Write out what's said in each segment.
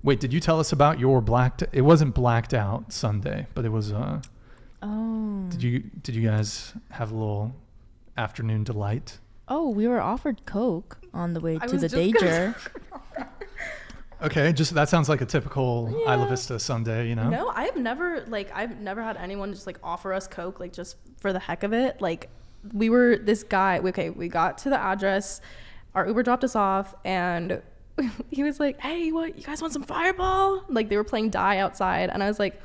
Wait, did you tell us about your it wasn't blacked out Sunday, but it was did you guys have a little afternoon delight? Oh, we were offered Coke on the way to the danger. Okay, just that sounds like a typical Isla Vista Sunday, you know? No, I've never had anyone just like offer us Coke like just for the heck of it. Like we got to the address, our Uber dropped us off, and he was like, "Hey, what? You guys want some Fireball?" Like they were playing Die outside, and I was like,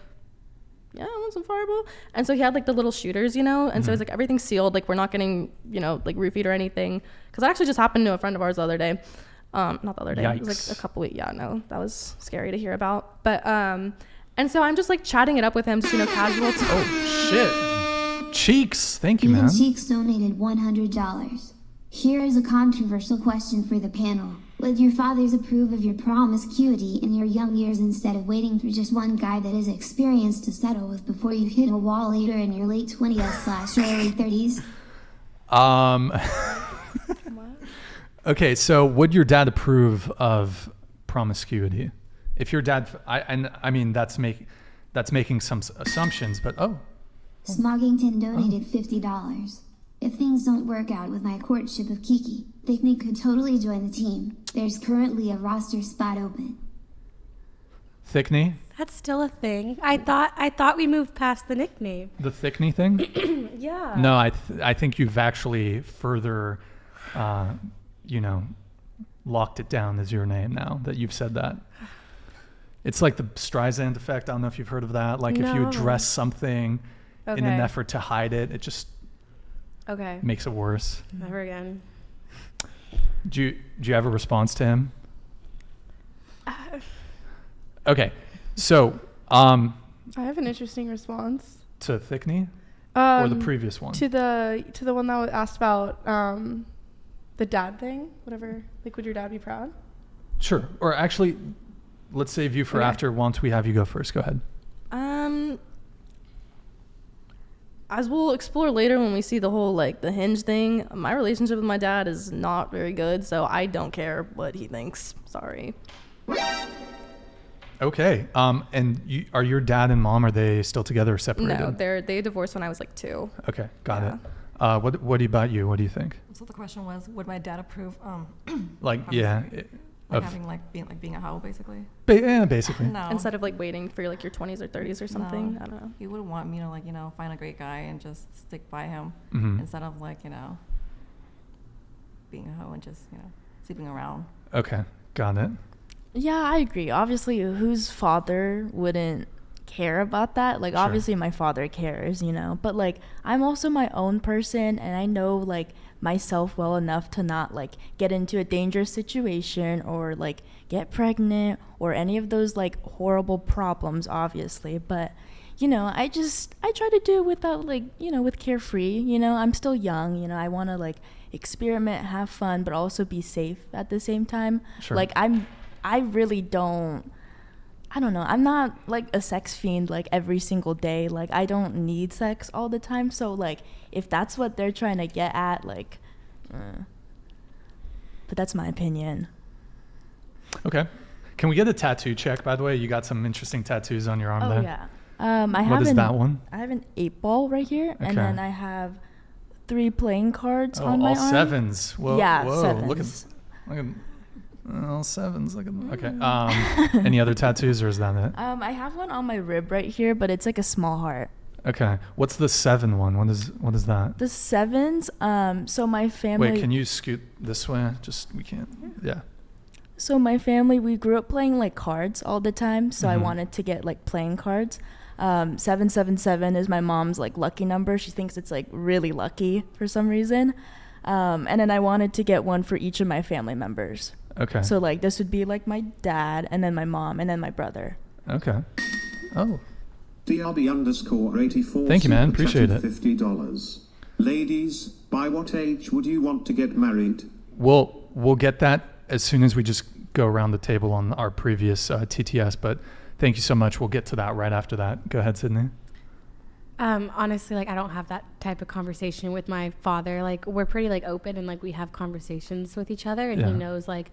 "Yeah, I want some Fireball." And so he had like the little shooters, you know, and so he's like, "Everything's sealed. Like we're not getting, you know, like roofied or anything." Because that actually just happened to a friend of ours the other day. Not the other day. Yikes. It was like a couple weeks. Yeah, no, that was scary to hear about. But and so I'm just like chatting it up with him, just, you know, casual. Oh shit! Cheeks, thank you, Even man. Cheeks donated $100. Here is a controversial question for the panel. Would your fathers approve of your promiscuity in your young years instead of waiting for just one guy that is experienced to settle with before you hit a wall later in your late 20s/early 30s? Okay, so would your dad approve of promiscuity? If your dad, I mean that's making some assumptions, but Smoggington donated $50. If things don't work out with my courtship of Kiki, Thickney could totally join the team. There's currently a roster spot open. Thickney? That's still a thing. I thought we moved past the nickname. The Thickney thing? Yeah. No, I think you've actually further, locked it down as your name now that you've said that. It's like the Streisand effect. I don't know if you've heard of that. Like if you address something in an effort to hide it, it just makes it worse. Never again. Do you have a response to him? Okay, so I have an interesting response to Thickney or the previous one. To the one that was asked about the dad thing, whatever. Like, would your dad be proud? Sure. Or actually, let's save you for after. Once we have you go first, go ahead. As we'll explore later when we see the whole like the Hinge thing, my relationship with my dad is not very good, so I don't care what he thinks. Sorry. Okay. And are your dad and mom, are they still together or separated? No, they divorced when I was like 2. Okay, got it. What about you? What do you think? So the question was, would my dad approve? Being a hoe, basically. Yeah, basically. No. Instead of like waiting for like your 20s or 30s or something. No. I don't know. He would want me to find a great guy and just stick by him instead of being a hoe and just sleeping around. Okay, got it. Yeah, I agree. Obviously, whose father wouldn't care about that? Like, obviously my father cares, but like I'm also my own person, and I know like myself well enough to not like get into a dangerous situation or like get pregnant or any of those like horrible problems, obviously. But I try to do it without like with carefree. I'm still young. I want to like experiment, have fun, but also be safe at the same time. Like I really don't know. I'm not like a sex fiend like every single day. Like I don't need sex all the time. So like if that's what they're trying to get at, like, but that's my opinion. Okay. Can we get a tattoo check, by the way? You got some interesting tattoos on your arm there. Oh, yeah. What is that one? I have an 8-ball right here, and then I have 3 playing cards on my all arm. Sevens. Whoa, yeah, whoa. sevens. Look at all sevens. Okay. Any other tattoos, or is that it? I have one on my rib right here, but it's like a small heart. Okay. What's the 7 one? What is that? The 7s. So my family. Wait, can you scoot this way? We can't. Yeah. So my family, we grew up playing like cards all the time. So I wanted to get like playing cards. 777 is my mom's like lucky number. She thinks it's like really lucky for some reason. And then I wanted to get one for each of my family members. Okay. So like this would be like my dad, and then my mom, and then my brother. Okay. Oh. DRB_84. Thank you, man. Appreciate it. $50. Ladies, by what age would you want to get married? We'll get that as soon as we just go around the table on our previous TTS. But thank you so much. We'll get to that right after that. Go ahead, Sydney. Honestly, like I don't have that type of conversation with my father. Like we're pretty like open, and like we have conversations with each other, and he knows like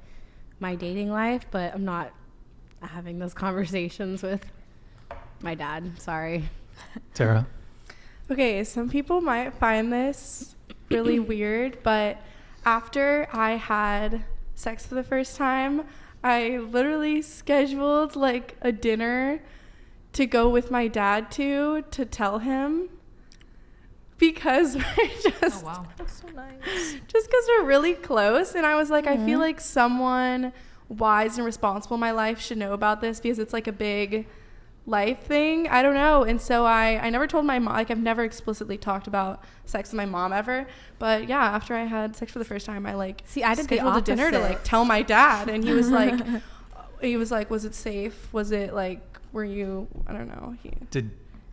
my dating life, but I'm not having those conversations with my dad. Sorry. Tara? Okay, some people might find this really weird, but after I had sex for the first time, I literally scheduled like a dinner to go with my dad to tell him, because we're just, Oh, wow. that's so nice. Just because we're really close. And I was like, I feel like someone wise and responsible in my life should know about this, because it's like a big life thing. I don't know. And so I never told my mom, like I've never explicitly talked about sex with my mom ever. But yeah, after I had sex for the first time, I like I did scheduled a dinner to like tell my dad. And he was like, was it safe? Was it like, were you, I don't know.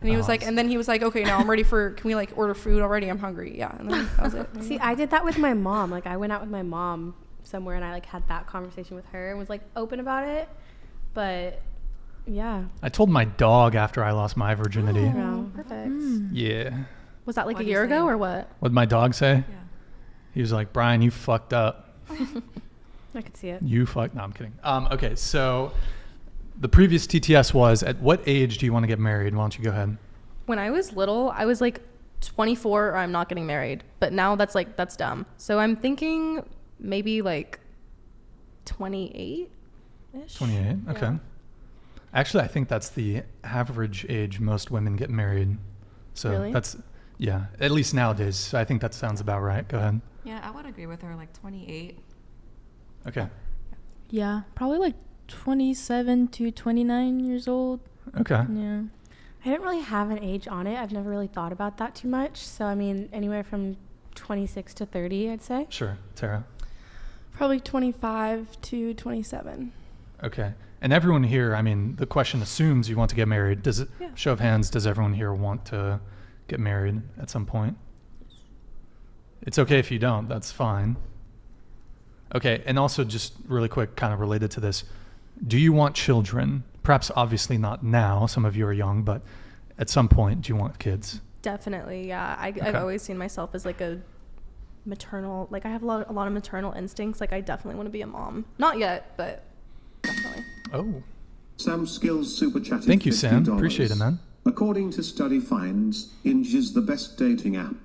And he was like, and then he was like, okay, now I'm ready for, can we like order food already? I'm hungry. Yeah. And then that was it. See, I did that with my mom. Like I went out with my mom somewhere and I like had that conversation with her and was like open about it. But yeah. I told my dog after I lost my virginity. Oh, perfect. Yeah. Was that like What'd a you year say? ago or what? What'd my dog say? Yeah. He was like, Brian, you fucked up. I could see it. You fucked. No, I'm kidding. Okay, so the previous TTS was, at what age do you want to get married? Why don't you go ahead? When I was little, I was like 24 or I'm not getting married. But now that's dumb. So I'm thinking maybe like 28-ish. 28? Okay. Yeah. Actually, I think that's the average age most women get married. So Really? that's, yeah, at least nowadays. So I think that sounds about right. Go ahead. Yeah, I would agree with her, like 28. Okay. Yeah, probably like 27 to 29 years old. Okay. Yeah. I didn't really have an age on it. I've never really thought about that too much. So I mean, anywhere from 26 to 30, I'd say. Sure. Tara? Probably 25 to 27. Okay. And everyone here, I mean, the question assumes you want to get married. Does it, Yeah. show of hands, does everyone here want to get married at some point? It's okay if you don't. That's fine. Okay. And also just really quick, kind of related to this, do you want children? Perhaps obviously not now. Some of you are young, but at some point, do you want kids? Definitely, yeah. I've always seen myself as like a maternal, like I have a lot of maternal instincts. Like I definitely want to be a mom. Not yet, but definitely. Oh. Sam Skills super chatted. Thank you, Sam. $50. Appreciate it, man. According to study finds, Hinge is the best dating app.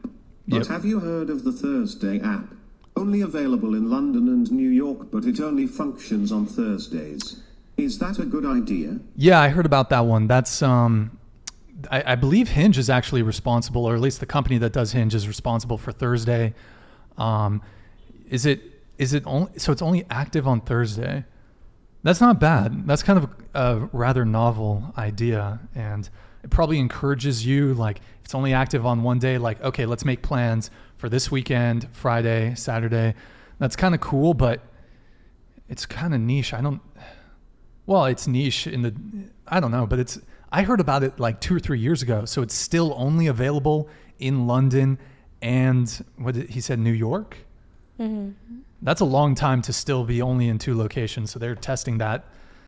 But Yep. have you heard of the Thursday app? Only available in London and New York, but it only functions on Thursdays. Is that a good idea? Yeah, I heard about that one. That's I believe Hinge is actually responsible, or at least the company that does Hinge is responsible for Thursday. Is it only, so it's only active on Thursday? That's not bad. That's kind of a rather novel idea, and it probably encourages you, like, if it's only active on one day, like, okay, let's make plans for this weekend, Friday, Saturday. That's kind of cool, but it's kind of niche. Well, it's niche I don't know, but I heard about it like 2 or 3 years ago. So it's still only available in London and he said New York? Mm-hmm. That's a long time to still be only in 2 locations. So they're testing that